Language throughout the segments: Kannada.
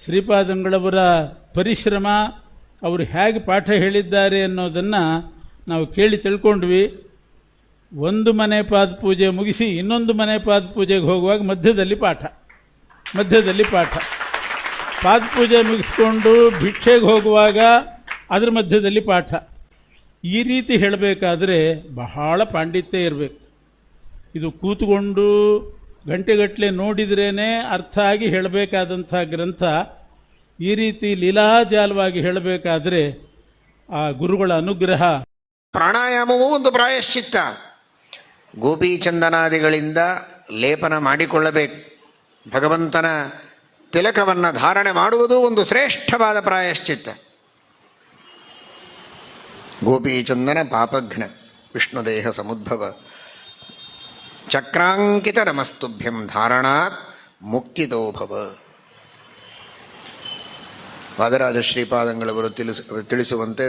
ಶ್ರೀಪಾದಂಗಳವರ ಪರಿಶ್ರಮ, ಅವರು ಹೇಗೆ ಪಾಠ ಹೇಳಿದ್ದಾರೆ ಅನ್ನೋದನ್ನು ನಾವು ಕೇಳಿ ತಿಳ್ಕೊಂಡ್ವಿ. ಒಂದು ಮನೆ ಪಾದ ಪೂಜೆ ಮುಗಿಸಿ ಇನ್ನೊಂದು ಮನೆ ಪಾದ ಪೂಜೆಗೆ ಹೋಗುವಾಗ ಮಧ್ಯದಲ್ಲಿ ಪಾಠ, ಪಾದ ಪೂಜೆ ಮುಗಿಸ್ಕೊಂಡು ಭಿಕ್ಷೆಗೆ ಹೋಗುವಾಗ ಅದರ ಮಧ್ಯದಲ್ಲಿ ಪಾಠ. ಈ ರೀತಿ ಹೇಳಬೇಕಾದ್ರೆ ಬಹಳ ಪಾಂಡಿತ್ಯ ಇರಬೇಕು. ಇದು ಕೂತ್ಕೊಂಡು ಗಂಟೆಗಟ್ಟಲೆ ನೋಡಿದ್ರೇ ಅರ್ಥ ಆಗಿ ಹೇಳಬೇಕಾದಂಥ ಗ್ರಂಥ. ಈ ರೀತಿ ಲೀಲಾಜಾಲವಾಗಿ ಹೇಳಬೇಕಾದ್ರೆ ಆ ಗುರುಗಳ ಅನುಗ್ರಹ. ಪ್ರಾಣಾಯಾಮವೂ ಒಂದು ಪ್ರಾಯಶ್ಚಿತ್ತ. ಗೋಪೀಚಂದನಾದಿಗಳಿಂದ ಲೇಪನ ಮಾಡಿಕೊಳ್ಳಬೇಕು. ಭಗವಂತನ ತಿಲಕವನ್ನು ಧಾರಣೆ ಮಾಡುವುದು ಒಂದು ಶ್ರೇಷ್ಠವಾದ ಪ್ರಾಯಶ್ಚಿತ್ತ. ಗೋಪೀಚಂದನ ಪಾಪಘ್ನ ವಿಷ್ಣುದೇಹ ಸಮುದ್ಭವ ಚಕ್ರಾಂಕಿತ ನಮಸ್ತುಭ್ಯಂ ಧಾರಣಾತ್ ಮುಕ್ತಿತೋಭವ. ವಾದರಾಜ ಶ್ರೀಪಾದಂಗಳವರು ತಿಳಿಸುವಂತೆ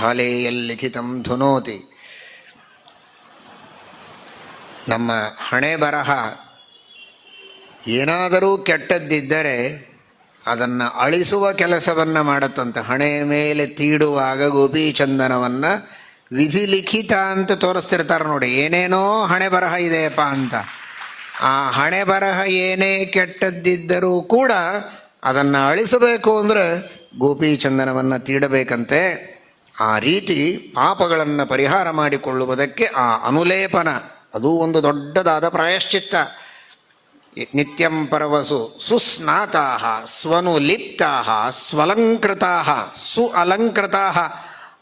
ಭಾಲೆಯಲ್ಲಿಖಿತಂ ಧುನೋತಿ. ನಮ್ಮ ಹಣೆ ಬರಹ ಏನಾದರೂ ಕೆಟ್ಟದ್ದಿದ್ದರೆ ಅದನ್ನು ಅಳಿಸುವ ಕೆಲಸವನ್ನು ಮಾಡುತ್ತಂತೆ. ಹಣೆ ಮೇಲೆ ತೀಡುವಾಗ ಗೋಪೀಚಂದನವನ್ನು ವಿಧಿಲಿಖಿತ ಅಂತ ತೋರಿಸ್ತಿರ್ತಾರೆ ನೋಡಿ. ಏನೇನೋ ಹಣೆ ಬರಹ ಇದೆಯಪ್ಪ ಅಂತ. ಆ ಹಣೆ ಬರಹ ಏನೇ ಕೆಟ್ಟದ್ದಿದ್ದರೂ ಕೂಡ ಅದನ್ನು ಅಳಿಸಬೇಕು ಅಂದರೆ ಗೋಪೀಚಂದನವನ್ನು ತೀಡಬೇಕಂತೆ. ಆ ರೀತಿ ಪಾಪಗಳನ್ನು ಪರಿಹಾರ ಮಾಡಿಕೊಳ್ಳುವುದಕ್ಕೆ ಆ ಅನುಲೇಪನ ಅದು ಒಂದು ದೊಡ್ಡದಾದ ಪ್ರಾಯಶ್ಚಿತ್ತ. ನಿತ್ಯಂ ಪರವಸು ಸುಸ್ನಾತಾಃ ಸ್ವನುಲಿಪ್ತಾಃ ಸ್ವಲಂಕೃತಾಃ ಸುಅಲಂಕೃತಾಃ.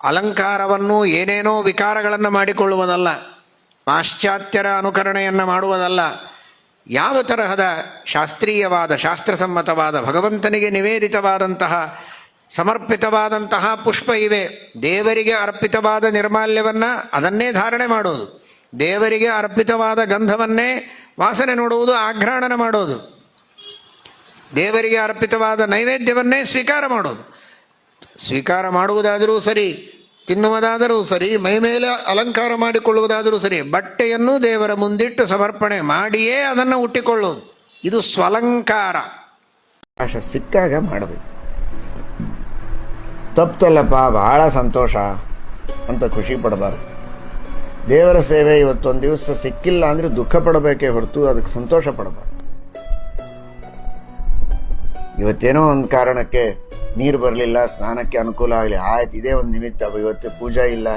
ಅಲಂಕಾರವನ್ನು ಏನೇನೋ ವಿಕಾರಗಳನ್ನು ಮಾಡಿಕೊಳ್ಳುವುದಲ್ಲ, ಪಾಶ್ಚಾತ್ಯರ ಅನುಕರಣೆಯನ್ನು ಮಾಡುವುದಲ್ಲ. ಯಾವ ತರಹದ ಶಾಸ್ತ್ರೀಯವಾದ ಶಾಸ್ತ್ರಸಮ್ಮತವಾದ ಭಗವಂತನಿಗೆ ನಿವೇದಿತವಾದಂತಹ ಸಮರ್ಪಿತವಾದಂತಹ ಪುಷ್ಪ ಇವೆ. ದೇವರಿಗೆ ಅರ್ಪಿತವಾದ ನಿರ್ಮಾಲ್ಯವನ್ನು ಅದನ್ನೇ ಧಾರಣೆ ಮಾಡೋದು, ದೇವರಿಗೆ ಅರ್ಪಿತವಾದ ಗಂಧವನ್ನೇ ವಾಸನೆ ನೋಡುವುದು, ಆಘ್ರಾಣನ ಮಾಡೋದು, ದೇವರಿಗೆ ಅರ್ಪಿತವಾದ ನೈವೇದ್ಯವನ್ನೇ ಸ್ವೀಕಾರ ಮಾಡೋದು. ಸ್ವೀಕಾರ ಮಾಡುವುದಾದರೂ ಸರಿ, ತಿನ್ನುವುದಾದರೂ ಸರಿ, ಮೈಮೇಲೆ ಅಲಂಕಾರ ಮಾಡಿಕೊಳ್ಳುವುದಾದರೂ ಸರಿ, ಬಟ್ಟೆಯನ್ನು ದೇವರ ಮುಂದಿಟ್ಟು ಸಮರ್ಪಣೆ ಮಾಡಿಯೇ ಅದನ್ನು ಉಟ್ಟಿಕೊಳ್ಳುವುದು. ಇದು ಸ್ವಲಂಕಾರ. ಸಿಕ್ಕಾಗ ಮಾಡಬೇಕು. ತಪ್ಪಲ್ಲಪ್ಪ, ಬಹಳ ಸಂತೋಷ ಅಂತ ಖುಷಿ ಪಡಬಾರ್ದು. ದೇವರ ಸೇವೆ ಇವತ್ತೊಂದು ದಿವಸ ಸಿಕ್ಕಿಲ್ಲ ಅಂದರೆ ದುಃಖ ಪಡಬೇಕೇ ಹೊರತು ಅದಕ್ಕೆ ಸಂತೋಷ ಪಡಬಾರ್ದು. ಇವತ್ತೇನೋ ಒಂದು ಕಾರಣಕ್ಕೆ ನೀರು ಬರಲಿಲ್ಲ, ಸ್ನಾನಕ್ಕೆ ಅನುಕೂಲ ಆಗಲಿ, ಆಯ್ತು ಇದೇ ಒಂದು ನಿಮಿತ್ತ, ಇವತ್ತು ಪೂಜಾ ಇಲ್ಲ,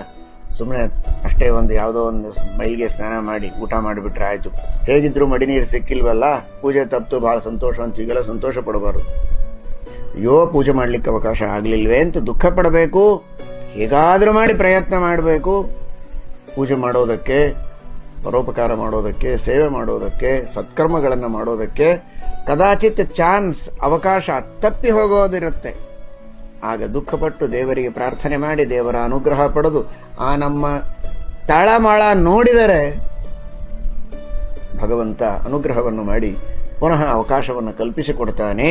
ಸುಮ್ಮನೆ ಅಷ್ಟೇ ಒಂದು ಯಾವುದೋ ಒಂದು ಮೈಲಿಗೆ ಸ್ನಾನ ಮಾಡಿ ಊಟ ಮಾಡಿಬಿಟ್ರೆ ಆಯಿತು, ಹೇಗಿದ್ರು ಮಡಿ ನೀರು ಸಿಕ್ಕಿಲ್ವಲ್ಲ, ಪೂಜೆ ತಪ್ಪಿತು, ಭಾಳ ಸಂತೋಷ ಅಂತ ಹೀಗೆಲ್ಲ ಸಂತೋಷ ಪಡಬಾರ್ದು. ಅಯ್ಯೋ ಪೂಜೆ ಮಾಡಲಿಕ್ಕೆ ಅವಕಾಶ ಆಗಲಿಲ್ವೇ ಅಂತ ದುಃಖ ಪಡಬೇಕು. ಹೇಗಾದರೂ ಮಾಡಿ ಪ್ರಯತ್ನ ಮಾಡಬೇಕು. ಪೂಜೆ ಮಾಡೋದಕ್ಕೆ, ಪರೋಪಕಾರ ಮಾಡೋದಕ್ಕೆ, ಸೇವೆ ಮಾಡೋದಕ್ಕೆ, ಸತ್ಕರ್ಮಗಳನ್ನು ಮಾಡೋದಕ್ಕೆ ಕದಾಚಿತ್ ಚಾನ್ಸ್, ಅವಕಾಶ ತಪ್ಪಿ ಹೋಗೋದಿರುತ್ತೆ. ಆಗ ದುಃಖಪಟ್ಟು ದೇವರಿಗೆ ಪ್ರಾರ್ಥನೆ ಮಾಡಿ ದೇವರ ಅನುಗ್ರಹ ಪಡೆದು ಆ ನಮ್ಮ ತಳಮಳ ನೋಡಿದರೆ ಭಗವಂತ ಅನುಗ್ರಹವನ್ನು ಮಾಡಿ ಪುನಃ ಅವಕಾಶವನ್ನು ಕಲ್ಪಿಸಿಕೊಡ್ತಾನೆ.